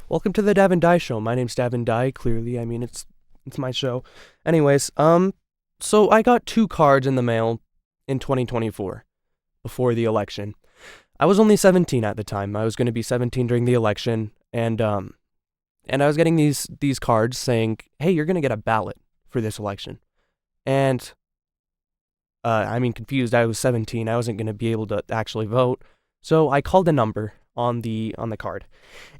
Welcome to the Dav and Die Show. My name's Dav and Die, clearly. I mean, it's my show. Anyways, so I got 2 cards in the mail in 2024, before the election. I was only 17 at the time. I was going to be 17 during the election, and I was getting these cards saying, hey, you're going to get a ballot for this election. And, confused. I was 17. I wasn't going to be able to actually vote. So I called a number on the card.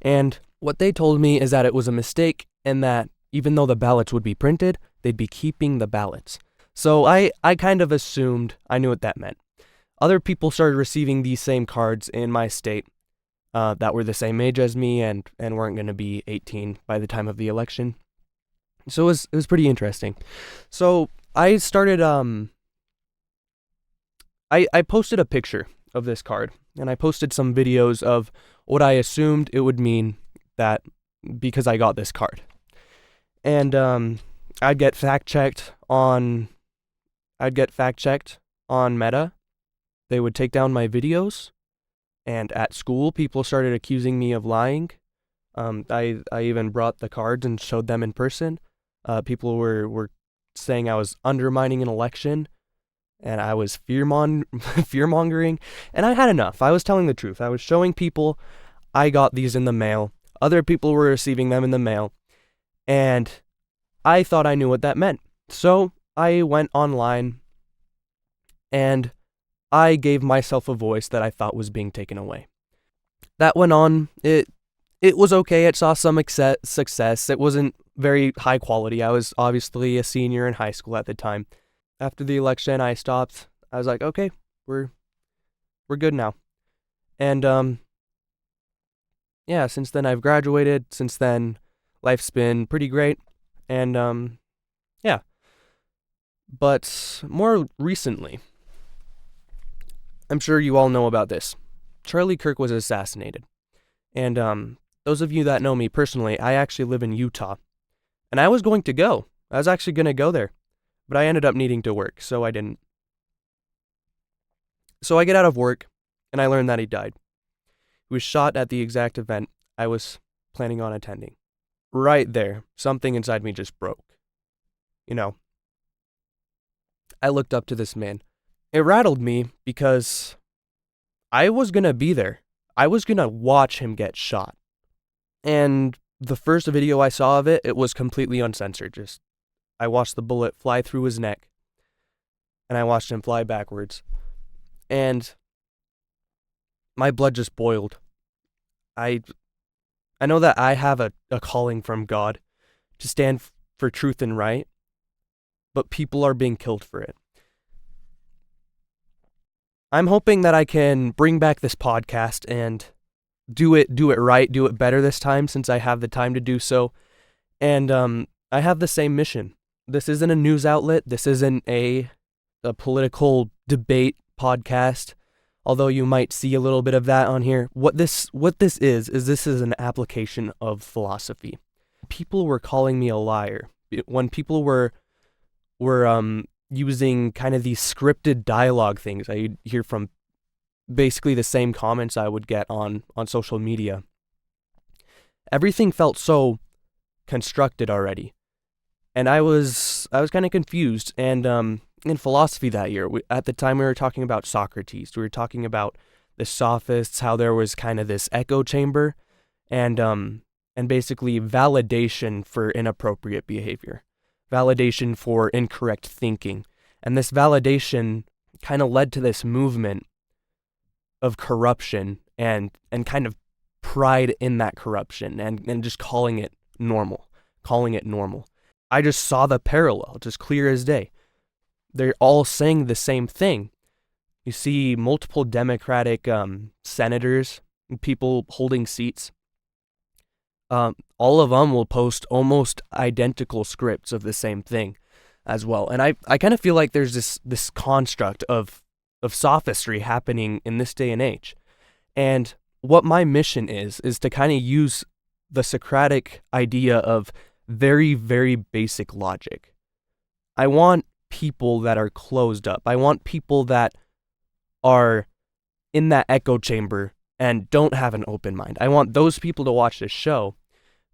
And what they told me is that it was a mistake and that even though the ballots would be printed, they'd be keeping the ballots. So I kind of assumed I knew what that meant. Other people started receiving these same cards in my state that were the same age as me and weren't going to be 18 by the time of the election. So it was pretty interesting. So I started, I posted a picture of this card, and I posted some videos of what I assumed it would mean that because I got this card. And I'd get fact-checked on Meta. They would take down my videos, and at school, people started accusing me of lying. I even brought the cards and showed them in person. People were saying I was undermining an election, and I was fear-mongering, and I had enough. I was telling the truth. I was showing people I got these in the mail. Other people were receiving them in the mail, and I thought I knew what that meant. So I went online, and I gave myself a voice that I thought was being taken away. That went on. It was okay. It saw some success. It wasn't very high quality. I was obviously a senior in high school at the time. After the election, I stopped. I was like, okay, we're good now. And yeah, since then I've graduated. Since then, life's been pretty great. And yeah. But more recently, I'm sure you all know about this. Charlie Kirk was assassinated. And those of you that know me personally, I actually live in Utah. And I was going to go. I was actually going to go there. But I ended up needing to work, so I didn't. So I get out of work, and I learn that he died. He was shot at the exact event I was planning on attending. Right there, something inside me just broke. You know, I looked up to this man. It rattled me because I was going to be there. I was going to watch him get shot. And the first video I saw of it, it was completely uncensored. I watched the bullet fly through his neck, and I watched him fly backwards. And my blood just boiled. I know that I have a calling from God to stand for truth and right, but people are being killed for it. I'm hoping that I can bring back this podcast and do it right, do it better this time since I have the time to do so. And I have the same mission. This isn't a news outlet. This isn't a political debate podcast, although you might see a little bit of that on here. What this is this is an application of philosophy. People were calling me a liar when people were using kind of these scripted dialogue things I hear from basically the same comments I would get on social media. Everything felt so constructed already. And I was kind of confused. And in philosophy that year, at the time we were talking about Socrates. We were talking about the sophists, how there was kind of this echo chamber, and basically validation for inappropriate behavior, validation for incorrect thinking, and this validation kind of led to this movement of corruption and kind of pride in that corruption and just calling it normal. I just saw the parallel, just clear as day. They're all saying the same thing. You see multiple Democratic senators, people holding seats. All of them will post almost identical scripts of the same thing as well. And I kind of feel like there's this construct of sophistry happening in this day and age. And what my mission is to kind of use the Socratic idea of very, very basic logic. I want people that are closed up. I want people that are in that echo chamber and don't have an open mind. I want those people to watch this show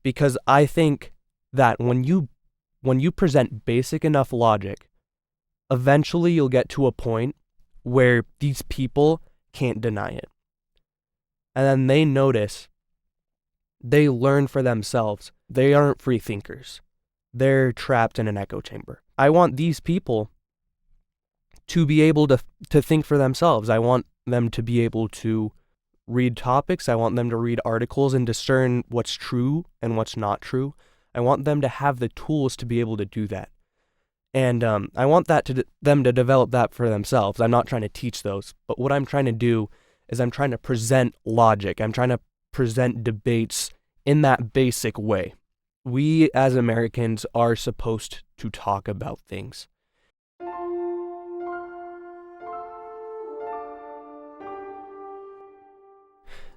because I think that when you present basic enough logic, eventually you'll get to a point where these people can't deny it. And then they notice, they learn for themselves. They aren't free thinkers. They're trapped in an echo chamber. I want these people to be able to think for themselves. I want them to be able to read topics. I want them to read articles and discern what's true and what's not true. I want them to have the tools to be able to do that. And I want them to develop that for themselves. I'm not trying to teach those, but what I'm trying to do is I'm trying to present logic. I'm trying to present debates in that basic way. We as Americans are supposed to talk about things.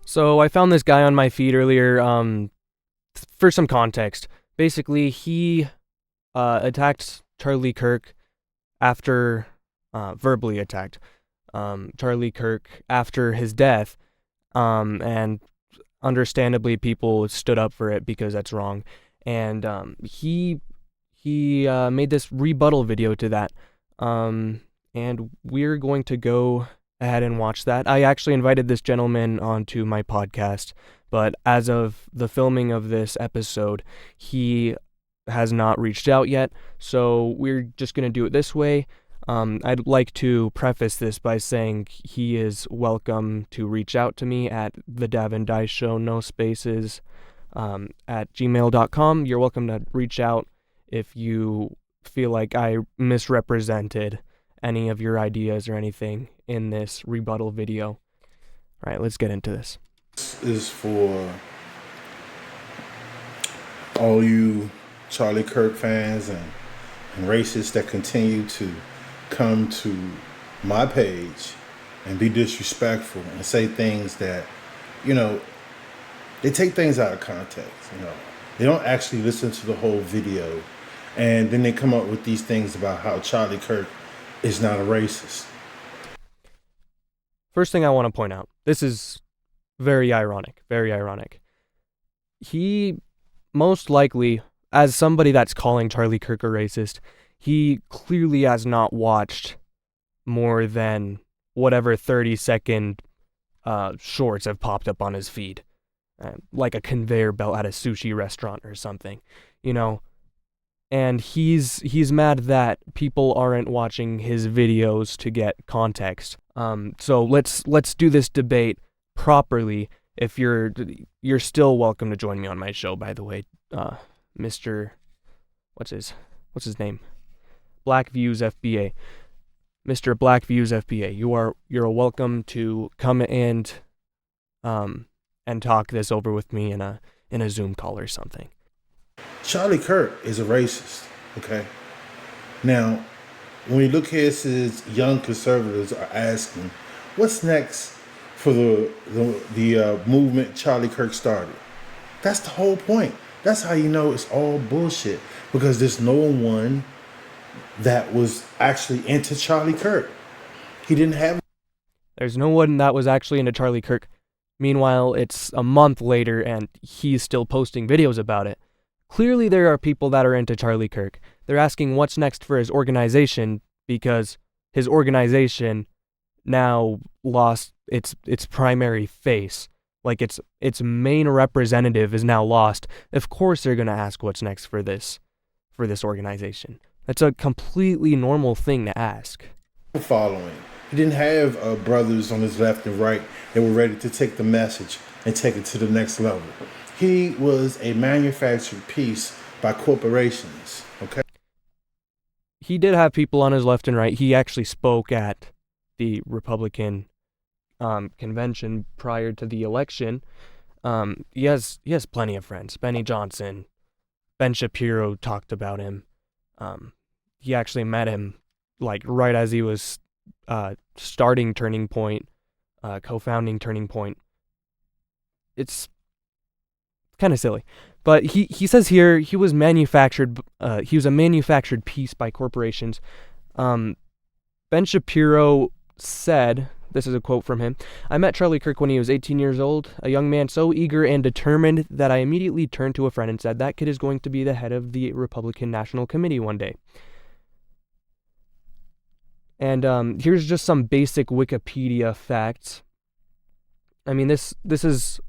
So I found this guy on my feed earlier. For some context, basically he attacked Charlie Kirk after verbally attacked Charlie Kirk after his death, and understandably people stood up for it because that's wrong. And he made this rebuttal video to that, and we're going to go ahead and watch that. I actually invited this gentleman onto my podcast, but as of the filming of this episode, he has not reached out yet, so we're just going to do it this way. I'd like to preface this by saying he is welcome to reach out to me at the Dav and Dice Show, no spaces, at gmail.com. You're welcome to reach out if you feel like I misrepresented any of your ideas or anything in this rebuttal video. All right, let's get into this. This is for all you Charlie Kirk fans and racists that continue to come to my page and be disrespectful and say things that, they take things out of context. They don't actually listen to the whole video, and then they come up with these things about how Charlie Kirk is not a racist. First thing I want to point out, this is very ironic. He most likely, as somebody that's calling Charlie Kirk a racist, he clearly has not watched more than whatever 30-second shorts have popped up on his feed, like a conveyor belt at a sushi restaurant or something, And he's mad that people aren't watching his videos to get context. So let's do this debate properly. If you're still welcome to join me on my show, by the way, Mr. What's his name? Black Views FBA. Mr. Black Views FBA. You're welcome to come and talk this over with me in a Zoom call or something. Charlie Kirk is a racist, okay? Now, when we look here, it says young conservatives are asking, what's next for the movement Charlie Kirk started? That's the whole point. That's how you know it's all bullshit, because there's no one that was actually into Charlie Kirk. He didn't have... There's no one that was actually into Charlie Kirk. Meanwhile, it's a month later and he's still posting videos about it. Clearly there are people that are into Charlie Kirk. They're asking what's next for his organization because his organization now lost its primary face. Like its main representative is now lost. Of course they're going to ask what's next for this organization. That's a completely normal thing to ask. Following. He didn't have brothers on his left and right that were ready to take the message and take it to the next level. He was a manufactured piece by corporations, okay? He did have people on his left and right. He actually spoke at the Republican convention prior to the election. He has plenty of friends. Benny Johnson, Ben Shapiro talked about him. He actually met him like right as he was starting Turning Point, co-founding Turning Point. It's kind of silly, but he says here he was manufactured. He was a manufactured piece by corporations. Ben Shapiro said This is a quote from him. "I met Charlie Kirk when he was 18 years old, a young man so eager and determined that I immediately turned to a friend and said, that kid is going to be the head of the Republican National Committee one day." And here's just some basic Wikipedia facts. I mean, this is,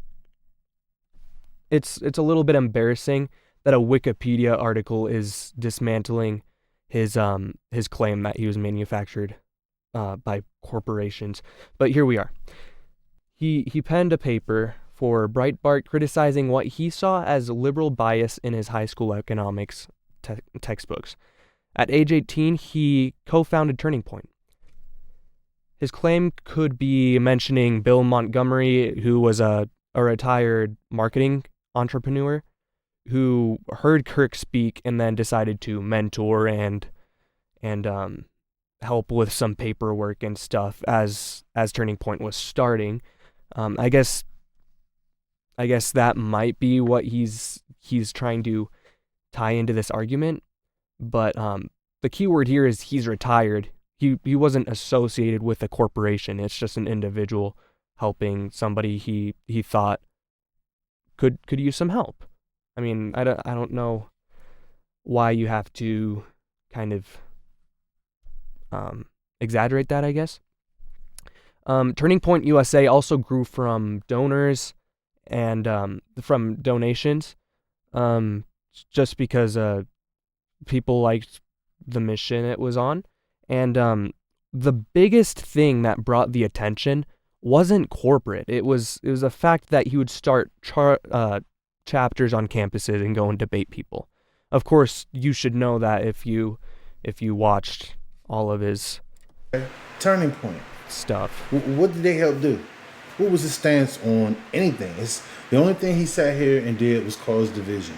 it's a little bit embarrassing that a Wikipedia article is dismantling his claim that he was manufactured by corporations. But here we are. He penned a paper for Breitbart criticizing what he saw as liberal bias in his high school economics textbooks. At age 18, he co-founded Turning Point. His claim could be mentioning Bill Montgomery, who was a retired marketing entrepreneur who heard Kirk speak and then decided to mentor and help with some paperwork and stuff as Turning Point was starting. I guess that might be what he's trying to tie into this argument, but the key word here is he's retired. He wasn't associated with a corporation. It's just an individual helping somebody he thought could use some help. I mean, I don't know why you have to kind of exaggerate that, I guess. Turning Point USA also grew from donors and from donations, just because people liked the mission it was on. And the biggest thing that brought the attention wasn't corporate. It was the fact that he would start chapters on campuses and go and debate people. Of course, you should know that if you watched all of his Turning Point stuff. What did they help do? What was his stance on anything? It's the only thing he sat here and did was cause division.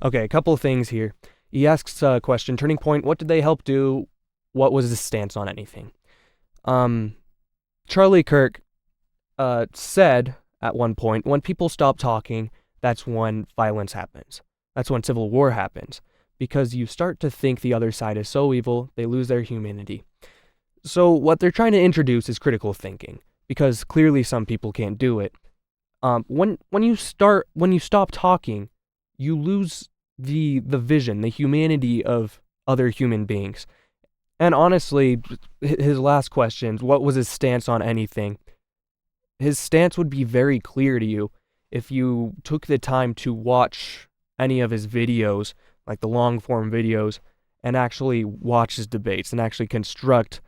Okay, a couple of things here. He asks a question, Turning Point, what did they help do? What was his stance on anything? Charlie Kirk said at one point, when people stop talking, that's when violence happens. That's when civil war happens. Because you start to think the other side is so evil, they lose their humanity. So what they're trying to introduce is critical thinking, because clearly some people can't do it. When you stop talking, you lose the vision, the humanity of other human beings. And honestly, his last questions, what was his stance on anything? His stance would be very clear to you if you took the time to watch any of his videos, like the long form videos, and actually watch his debates and actually construct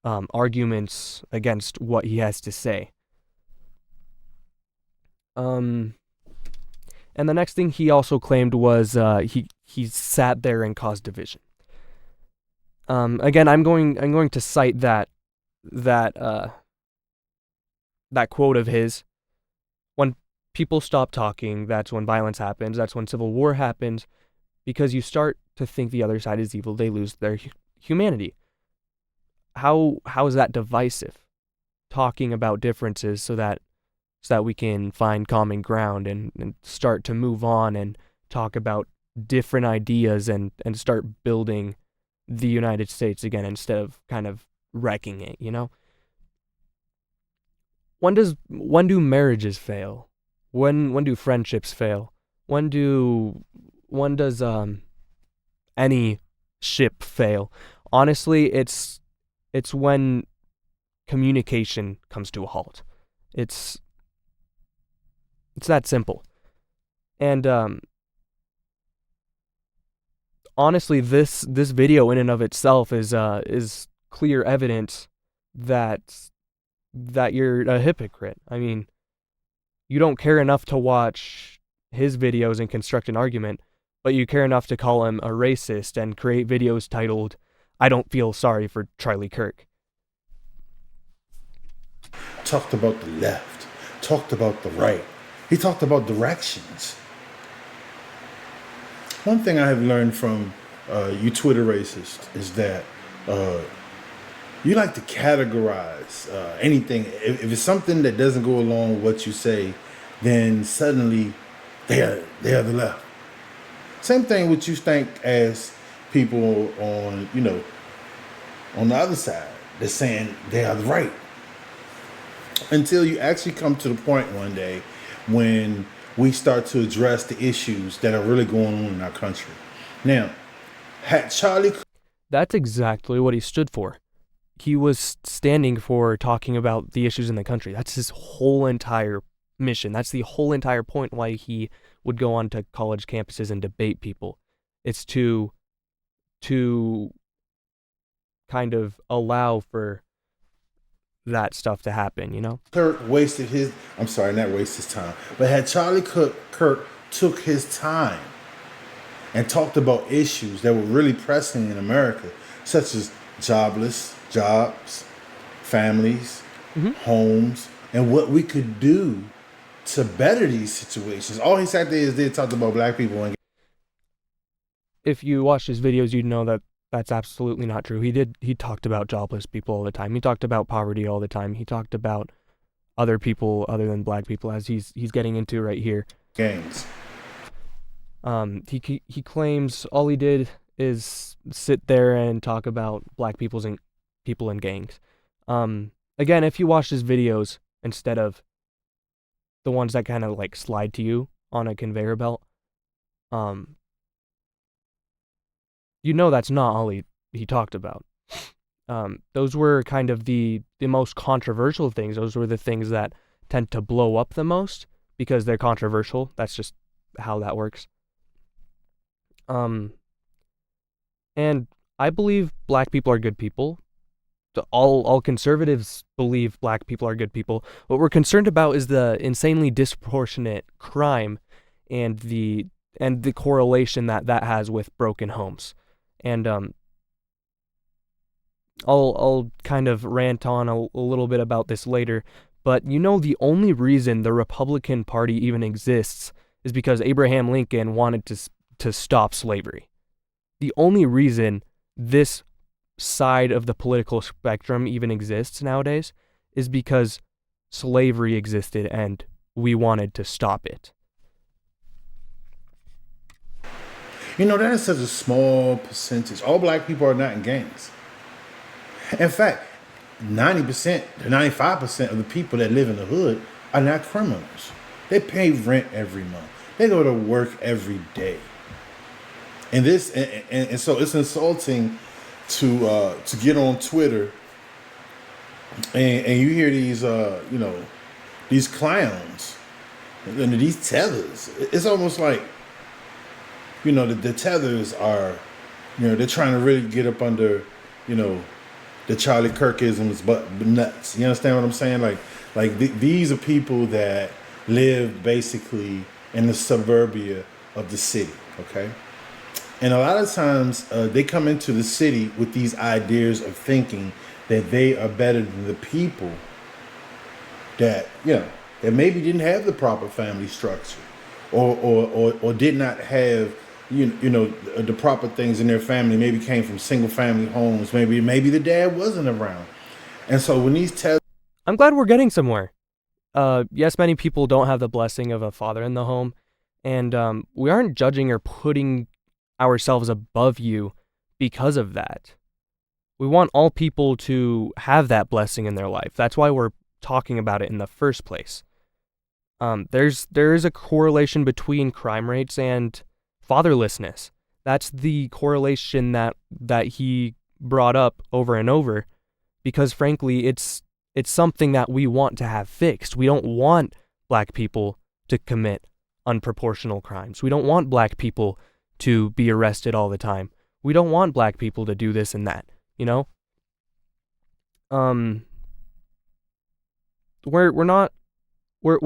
arguments against what he has to say. And the next thing he also claimed was he sat there and caused division. Again, I'm going to cite that quote of his. When people stop talking, that's when violence happens. That's when civil war happens, because you start to think the other side is evil. They lose their humanity. How is that divisive? Talking about differences so that we can find common ground and start to move on and talk about different ideas and start building the United States again instead of kind of wrecking it, you know? When do marriages fail? When do friendships fail? When does any ship fail? Honestly, it's when communication comes to a halt. It's that simple. And honestly, this video in and of itself is clear evidence that you're a hypocrite. I mean, you don't care enough to watch his videos and construct an argument, but you care enough to call him a racist and create videos titled, "I don't feel sorry for Charlie Kirk." Talked about the left, talked about the right. He talked about directions. One thing I have learned from you Twitter racists is that you like to categorize anything. If it's something that doesn't go along with what you say, then suddenly they are the left. Same thing with you think as people on the other side. They're saying they are the right. until you actually come to the point one day when we start to address the issues that are really going on in our country. Now, had Charlie That's exactly what he stood for. He was standing for talking about the issues in the country. That's his whole entire mission. That's the whole entire point why he would go on to college campuses and debate people. It's to kind of allow for that stuff to happen, you know? Kirk wasted his, I'm sorry, not waste his time, but had Charlie Kirk took his time and talked about issues that were really pressing in America, such as jobs, families, homes, and what we could do to better these situations. All he sat there is they talked about black people. And if you watch his videos, you'd know that that's absolutely not true. He talked about jobless people all the time. He talked about poverty all the time. He talked about other people other than black people, as he's getting into right here. gangs. He claims all he did is sit there and talk about black people in gangs. Again, if you watch his videos instead of the ones that kind of like slide to you on a conveyor belt, you know that's not all he talked about. Those were kind of the most controversial things. Those were the things that tend to blow up the most because they're controversial. That's just how that works. And I believe black people are good people. All conservatives believe black people are good people. What we're concerned about is the insanely disproportionate crime and the correlation that has with broken homes. And I'll kind of rant on a little bit about this later, but you know the only reason the Republican Party even exists is because Abraham Lincoln wanted to stop slavery. The only reason this side of the political spectrum even exists nowadays is because slavery existed and we wanted to stop it. You know, that is such a small percentage. All black people are not in gangs. In fact, 90% to 95% of the people that live in the hood are not criminals. They pay rent every month. They go to work every day. And so it's insulting to get on Twitter and you hear these these clowns and these tethers. It's almost like the tethers are they're trying to really get up under the Charlie Kirkisms but nuts. You understand what I'm saying? These are people that live basically in the suburbia of the city, okay? And a lot of times they come into the city with these ideas of thinking that they are better than the people that that maybe didn't have the proper family structure or did not have the proper things in their family. Maybe came from single family homes. Maybe the dad wasn't around. And so when these I'm glad we're getting somewhere. Yes, many people don't have the blessing of a father in the home, and we aren't judging or putting ourselves above you because of that. We want all people to have that blessing in their life. That's why we're talking about it in the first place. There is a correlation between crime rates and fatherlessness. That's the correlation that he brought up over and over, because frankly, it's something that we want to have fixed. We don't want black people to commit unproportional crimes. We don't want black people to be arrested all the time. We don't want black people to do this and that, we're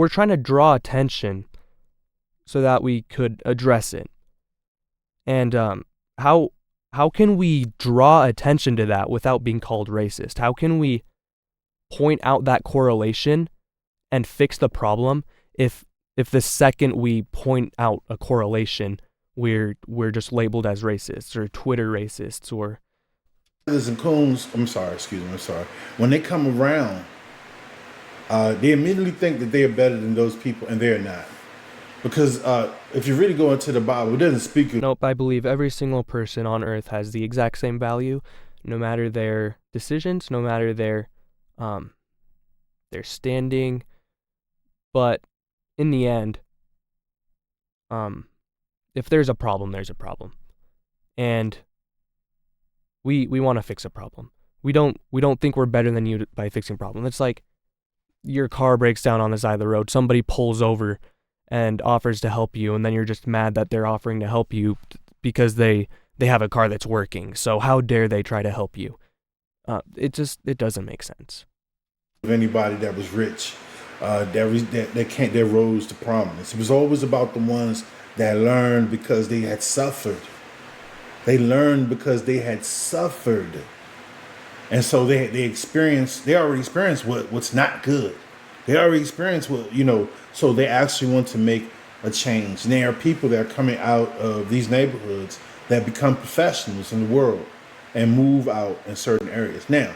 trying to draw attention so that we could address it. And how can we draw attention to that without being called racist? How can we point out that correlation and fix the problem if the second we point out a correlation, we're just labeled as racists or Twitter racists or and coons, I'm sorry. When they come around, they immediately think that they are better than those people, and they're not. Because if you really go into the Bible, it doesn't speak. Nope, I believe every single person on earth has the exact same value, no matter their decisions, no matter their they're standing, but in the end, if there's a problem, there's a problem. And we want to fix a problem. We don't think we're better than you by fixing a problem. It's like your car breaks down on the side of the road, somebody pulls over and offers to help you, and then you're just mad that they're offering to help you because they have a car that's working. So how dare they try to help you? It doesn't make sense. Of anybody that was rich, that rose to prominence. It was always about the ones that learned because they had suffered. They learned because they had suffered, and so they already experienced what's not good. They already experienced so they actually want to make a change. And there are people that are coming out of these neighborhoods that become professionals in the world and move out in certain areas. Now,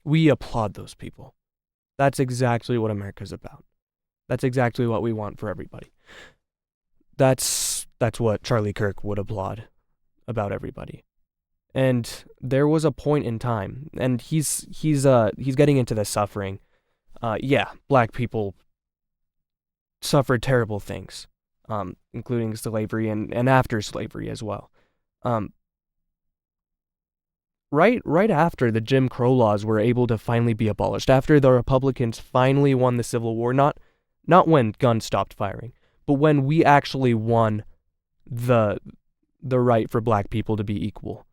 we applaud those people. That's exactly what America's about. That's exactly what we want for everybody. That's what Charlie Kirk would applaud about everybody. And there was a point in time, and he's getting into the suffering. Black people suffered terrible things, including slavery and after slavery as well. Right after the Jim Crow laws were able to finally be abolished, after the Republicans finally won the Civil War, not when guns stopped firing, but when we actually won the right for black people to be equal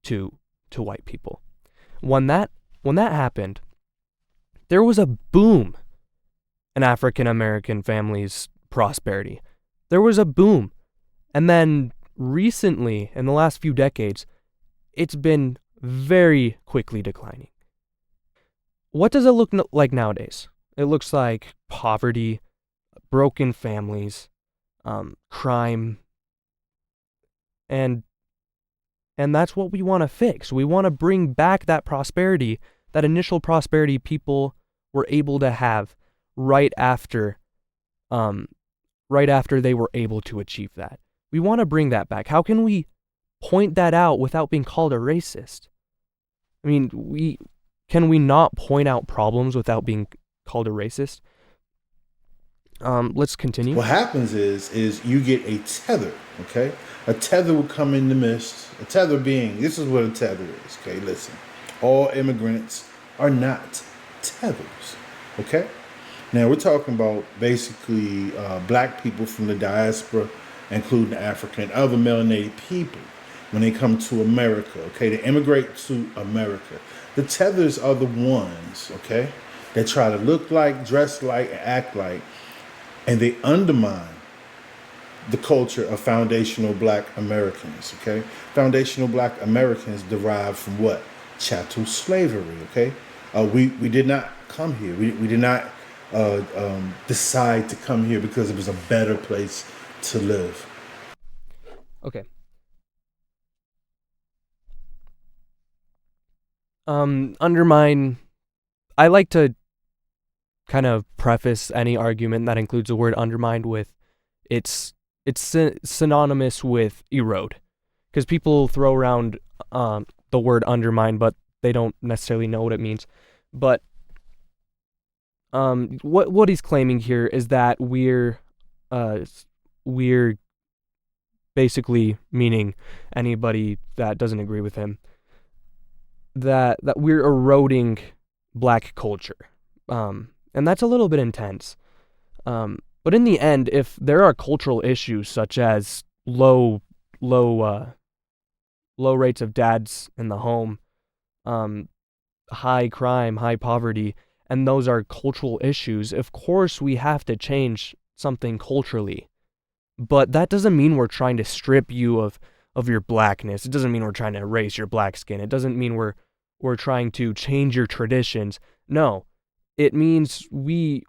to white people. When that happened, there was a boom in African American families' prosperity. There was a boom. And then recently, in the last few decades, it's been very quickly declining. What does it look like nowadays? It looks like poverty, broken families, crime, and that's what we want to fix. We want to bring back that prosperity, that initial prosperity people were able to have right after they were able to achieve that. We want to bring that back. How can we point that out without being called a racist? I mean, can we not point out problems without being called a racist? Let's continue. What happens is you get a tether, okay? A tether will come in the midst. A tether being, this is what a tether is, okay? Listen, all immigrants are not tethers, okay? Now, we're talking about basically black people from the diaspora, including African and other melanated people, when they come to America, okay? They immigrate to America. The tethers are the ones, okay, that try to look like, dress like, and act like, and they undermine the culture of foundational black Americans, okay? Foundational black Americans derive from what? Chattel slavery, okay? We did not come here. We did not decide to come here because it was a better place to live. Okay. Undermine. I like to kind of preface any argument that includes the word undermined with it's synonymous with erode, because people throw around the word undermine, but they don't necessarily know what it means. But what he's claiming here is that we're basically meaning anybody that doesn't agree with him, that we're eroding black culture. And that's a little bit intense. But in the end, if there are cultural issues such as low rates of dads in the home, high crime, high poverty, and those are cultural issues, of course we have to change something culturally. But that doesn't mean we're trying to strip you of your blackness. It doesn't mean we're trying to erase your black skin. It doesn't mean we're trying to change your traditions. No, it means we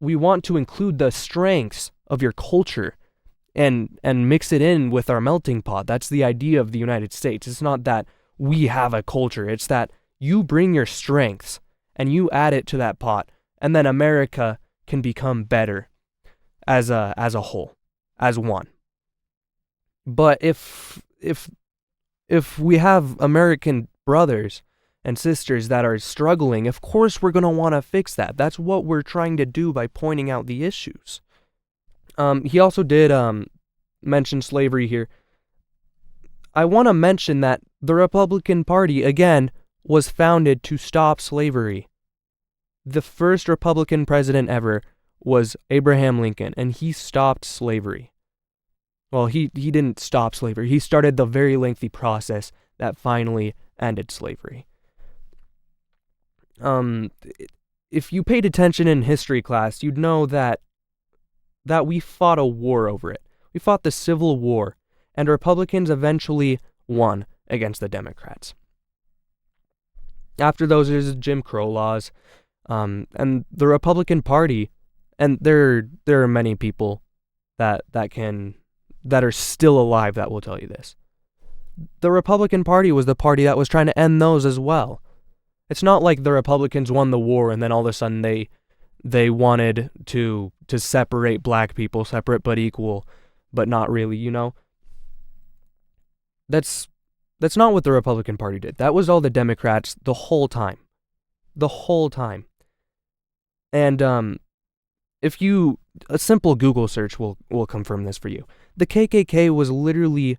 want to include the strengths of your culture and mix it in with our melting pot. That's the idea of the United States. It's not that we have a culture. It's that you bring your strengths and you add it to that pot, and then America can become better as a whole, as one. But if we have American brothers and sisters that are struggling, of course we're going to want to fix that. That's what we're trying to do by pointing out the issues. He also did mention slavery here. I want to mention that the Republican Party, again, was founded to stop slavery. The first Republican president ever was Abraham Lincoln, and he stopped slavery. Well, he didn't stop slavery. He started the very lengthy process that finally ended slavery. If you paid attention in history class, you'd know that we fought a war over it. We fought the Civil War, and Republicans eventually won against the Democrats. After those, there's Jim Crow laws, and the Republican Party, and there are many people that are still alive that will tell you this. The Republican Party was the party that was trying to end those as well. It's not like the Republicans won the war and then all of a sudden they wanted to separate black people, separate but equal, but not really, you know? That's not what the Republican Party did. That was all the Democrats the whole time. The whole time. And a simple Google search will confirm this for you. The KKK was literally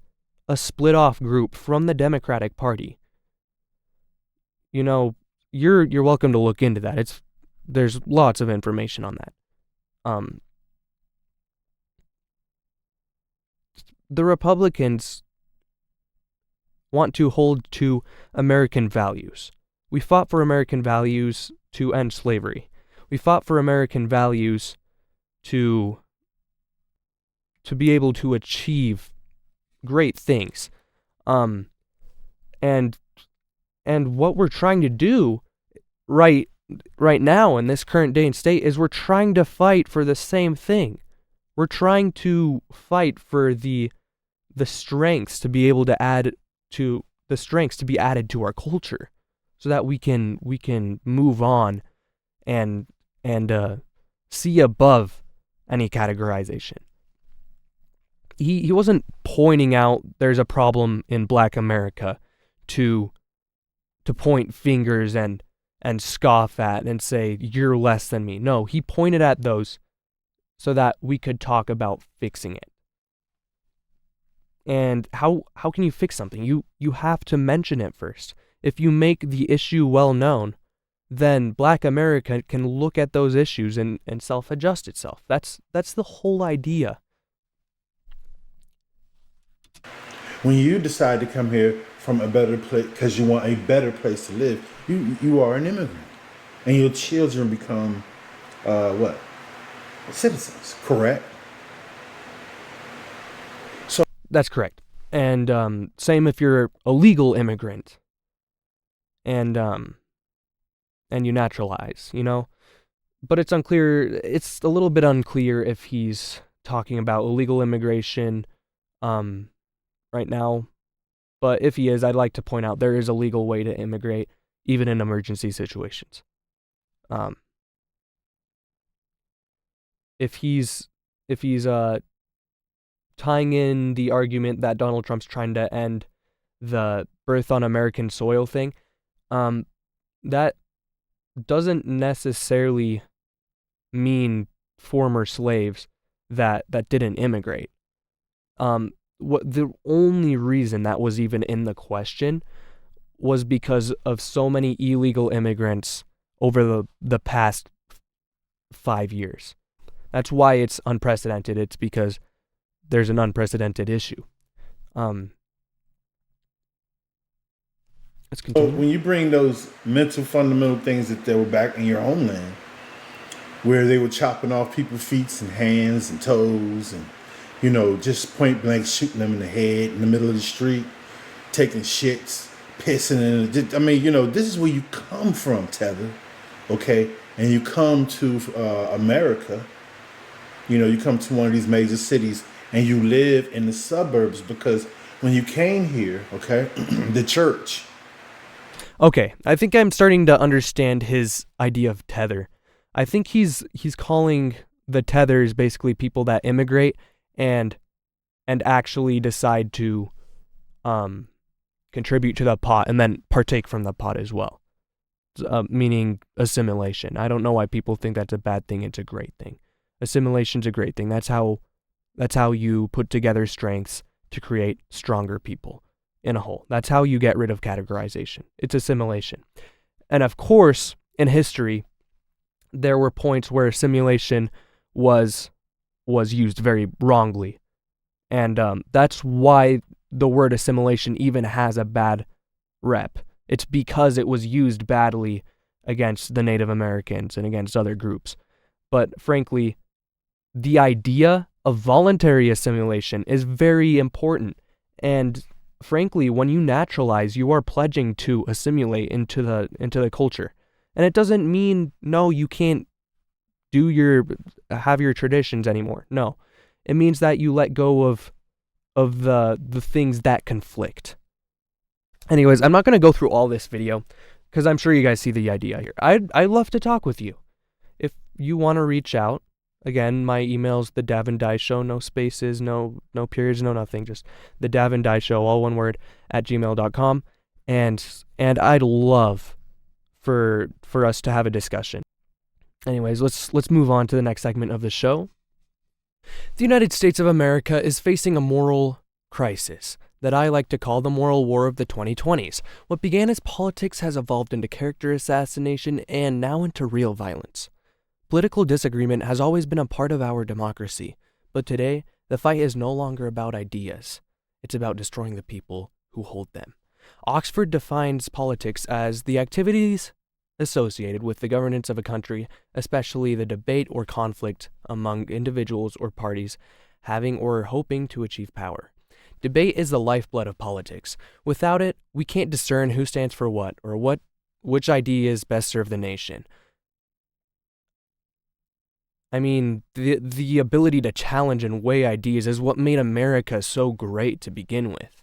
a split-off group from the Democratic Party. You know, you're welcome to look into that. There's lots of information on that. The Republicans want to hold to American values. We fought for American values to end slavery. We fought for American values to be able to achieve great things. And what we're trying to do right now in this current day and state is we're trying to fight for the same thing. We're trying to fight for the strengths to be able to add to the strengths to be added to our culture so that we can move on and see above any categorization. He wasn't pointing out there's a problem in Black America to point fingers and scoff at and say you're less than me. No, he pointed at those so that we could talk about fixing it. And how can you fix something? You have to mention it first. If you make the issue well known, then Black America can look at those issues and self-adjust itself. That's the whole idea. When you decide to come here from a better place because you want a better place to live, you are an immigrant, and your children become what? Citizens, correct? So that's correct. And same if you're a legal immigrant and you naturalize, you know? But it's unclear, it's a little bit unclear if he's talking about illegal immigration right now. But if he is, I'd like to point out there is a legal way to immigrate, even in emergency situations. If he's tying in the argument that Donald Trump's trying to end the birth on American soil thing, that doesn't necessarily mean former slaves that didn't immigrate. What the only reason that was even in the question was because of so many illegal immigrants over the past 5 years. That's why it's unprecedented. It's because there's an unprecedented issue. Let's continue. When you bring those mental fundamental things that they were back in your homeland, where they were chopping off people's feet and hands and toes and, you know, just point blank shooting them in the head in the middle of the street, taking shits, pissing in it. I mean, you know, this is where you come from, Tether, okay? And you come to America, you know, you come to one of these major cities and you live in the suburbs because when you came here, okay, the church. Okay, I think I'm starting to understand his idea of tether. I think he's calling the tethers basically people that immigrate and actually decide to contribute to the pot, and then partake from the pot as well. Meaning assimilation. I don't know why people think that's a bad thing. It's a great thing. Assimilation's a great thing. That's how you put together strengths to create stronger people in a whole. That's how you get rid of categorization. It's assimilation. And of course, in history, there were points where assimilation was used very wrongly. And that's why the word assimilation even has a bad rep. It's because it was used badly against the Native Americans and against other groups. But frankly, the idea of voluntary assimilation is very important. And frankly, when you naturalize, you are pledging to assimilate into the culture. And it doesn't mean, no, you can't have your traditions anymore. No. It means that you let go of the things that conflict. Anyways, I'm not going to go through all this video because I'm sure you guys see the idea here. I'd love to talk with you. If you want to reach out, again, my email's the Dav and Die Show, no spaces, no periods, no nothing, just the Dav and Die Show, all one word, @gmail.com. And I'd love for us to have a discussion. Anyways, let's move on to the next segment of the show. The United States of America is facing a moral crisis that I like to call the moral war of the 2020s. What began as politics has evolved into character assassination and now into real violence. Political disagreement has always been a part of our democracy, but today, the fight is no longer about ideas. It's about destroying the people who hold them. Oxford defines politics as the activities associated with the governance of a country, especially the debate or conflict among individuals or parties having or hoping to achieve power. Debate is the lifeblood of politics. Without it, we can't discern who stands for what or which ideas best serve the nation. I mean, the ability to challenge and weigh ideas is what made America so great to begin with.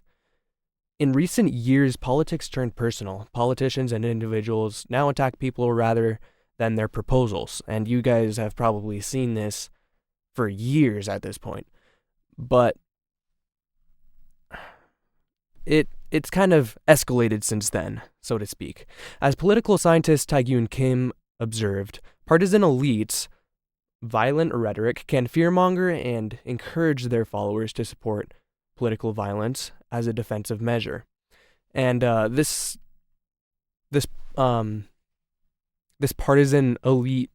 In recent years, politics turned personal. Politicians and individuals now attack people rather than their proposals, and you guys have probably seen this for years at this point. But it's kind of escalated since then, so to speak. As political scientist Taegyun Kim observed, partisan elites' violent rhetoric can fearmonger and encourage their followers to support political violence as a defensive measure. And this partisan elite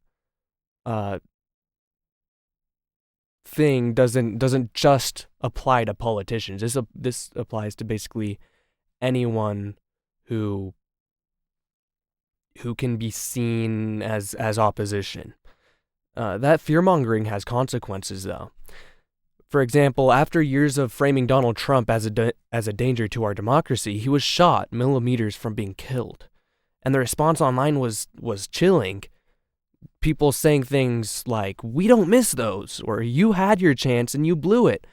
thing doesn't just apply to politicians. This applies to basically anyone who can be seen as opposition. That fear-mongering has consequences, though. For example, after years of framing Donald Trump as a danger to our democracy, he was shot millimeters from being killed. And the response online was chilling. People saying things like, "We don't miss those," or "You had your chance and you blew it."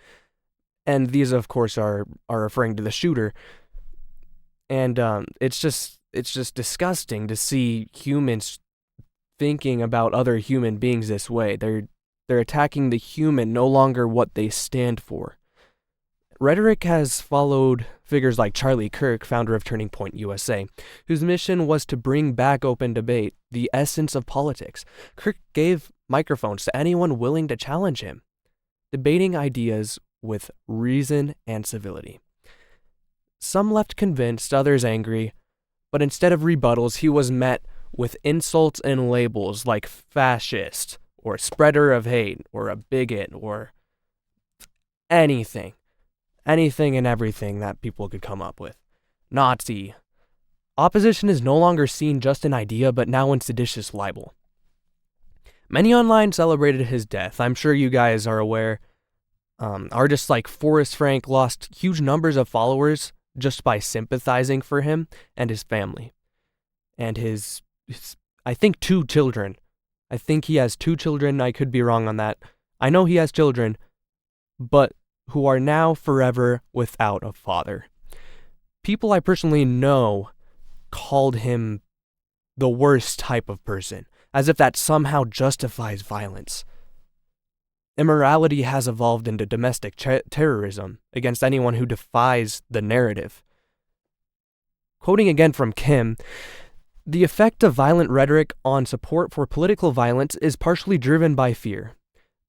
And these, of course, are referring to the shooter. And it's just disgusting to see humans thinking about other human beings this way. They're attacking the human, no longer what they stand for. Rhetoric has followed figures like Charlie Kirk, founder of Turning Point USA, whose mission was to bring back open debate, the essence of politics. Kirk gave microphones to anyone willing to challenge him, debating ideas with reason and civility. Some left convinced, others angry, but instead of rebuttals, he was met with insults and labels like fascist, or spreader of hate, or a bigot, or anything and everything that people could come up with. Nazi. Opposition is no longer seen just in idea, but now in seditious libel. Many online celebrated his death. I'm sure you guys are aware. Artists like Forrest Frank lost huge numbers of followers just by sympathizing for him and his family. And his I think 2 children. I think he has 2 children. I could be wrong on that. I know he has children, but who are now forever without a father. People I personally know called him the worst type of person, as if that somehow justifies violence. Immorality has evolved into domestic terrorism against anyone who defies the narrative. Quoting again from Kim, "The effect of violent rhetoric on support for political violence is partially driven by fear.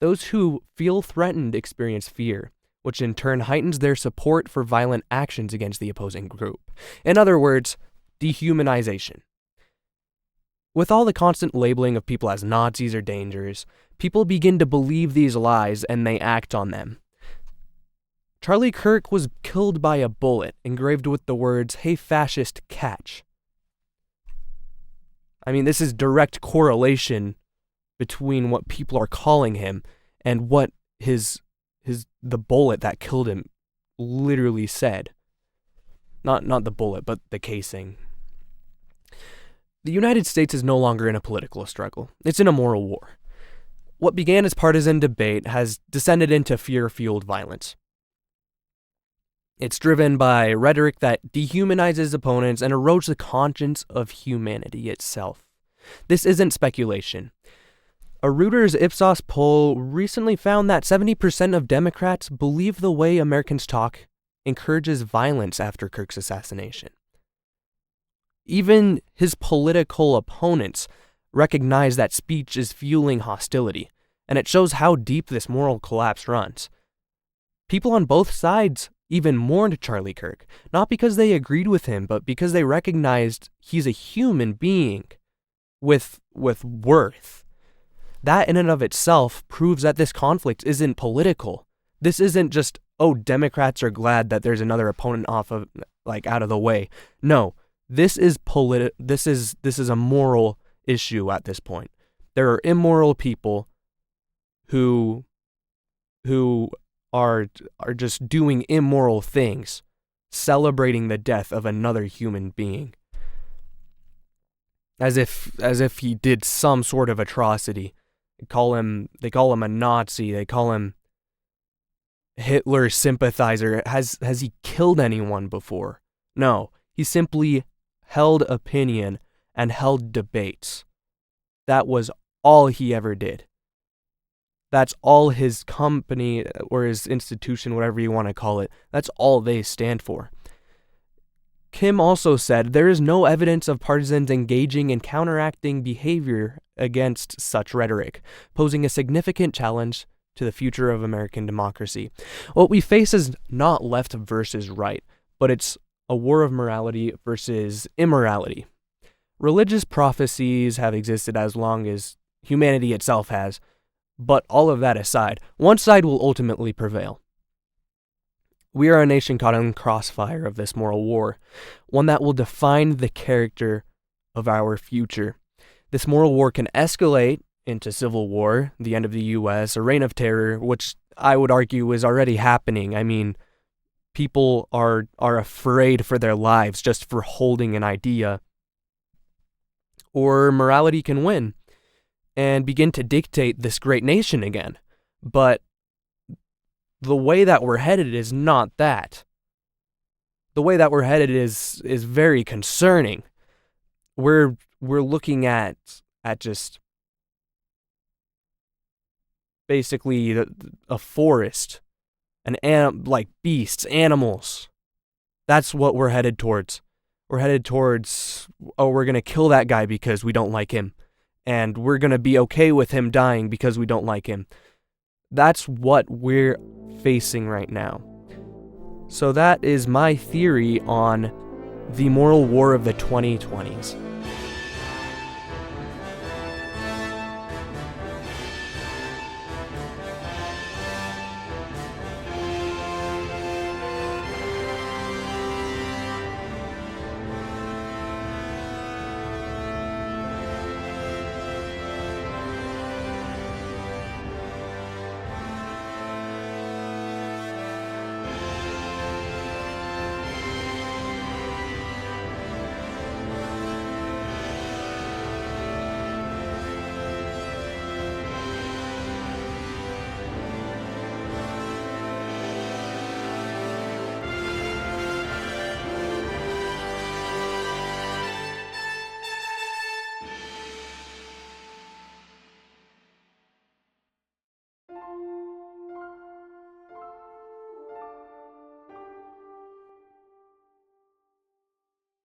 Those who feel threatened experience fear, which in turn heightens their support for violent actions against the opposing group. In other words, dehumanization. With all the constant labeling of people as Nazis or dangerous, people begin to believe these lies and they act on them. Charlie Kirk was killed by a bullet engraved with the words, 'Hey fascist, catch.' I mean, this is direct correlation between what people are calling him and what the bullet that killed him literally said. Not the bullet, but the casing. The United States is no longer in a political struggle. It's in a moral war. What began as partisan debate has descended into fear-fueled violence. It's driven by rhetoric that dehumanizes opponents and erodes the conscience of humanity itself. This isn't speculation. A Reuters Ipsos poll recently found that 70% of Democrats believe the way Americans talk encourages violence after Kirk's assassination. Even his political opponents recognize that speech is fueling hostility, and it shows how deep this moral collapse runs. People on both sides even mourned Charlie Kirk, not because they agreed with him, but because they recognized he's a human being with worth. That in and of itself proves that this conflict isn't political. This isn't just, oh, Democrats are glad that there's another opponent out of the way. No, this is this is a moral issue at this point. There are immoral people who are just doing immoral things, celebrating the death of another human being. As if he did some sort of atrocity. They call him a Nazi, they call him Hitler sympathizer. Has he killed anyone before? No, he simply held opinion and held debates. That was all he ever did. That's all his company or his institution, whatever you want to call it, that's all they stand for. Kim also said there is no evidence of partisans engaging in counteracting behavior against such rhetoric, posing a significant challenge to the future of American democracy. What we face is not left versus right, but it's a war of morality versus immorality. Religious prophecies have existed as long as humanity itself has, but all of that aside, one side will ultimately prevail. We are a nation caught in the crossfire of this moral war, one that will define the character of our future. This moral war can escalate into civil war, the end of the U.S., a reign of terror, which I would argue is already happening. I mean, people are afraid for their lives just for holding an idea. Or morality can win and begin to dictate this great nation again. But the way that we're headed is not that. The way that we're headed is very concerning. We're looking at just basically a forest, like beasts, animals. That's what we're headed towards. We're headed towards, oh, we're going to kill that guy because we don't like him. And we're going to be okay with him dying because we don't like him. That's what we're facing right now. So that is my theory on the moral war of the 2020s.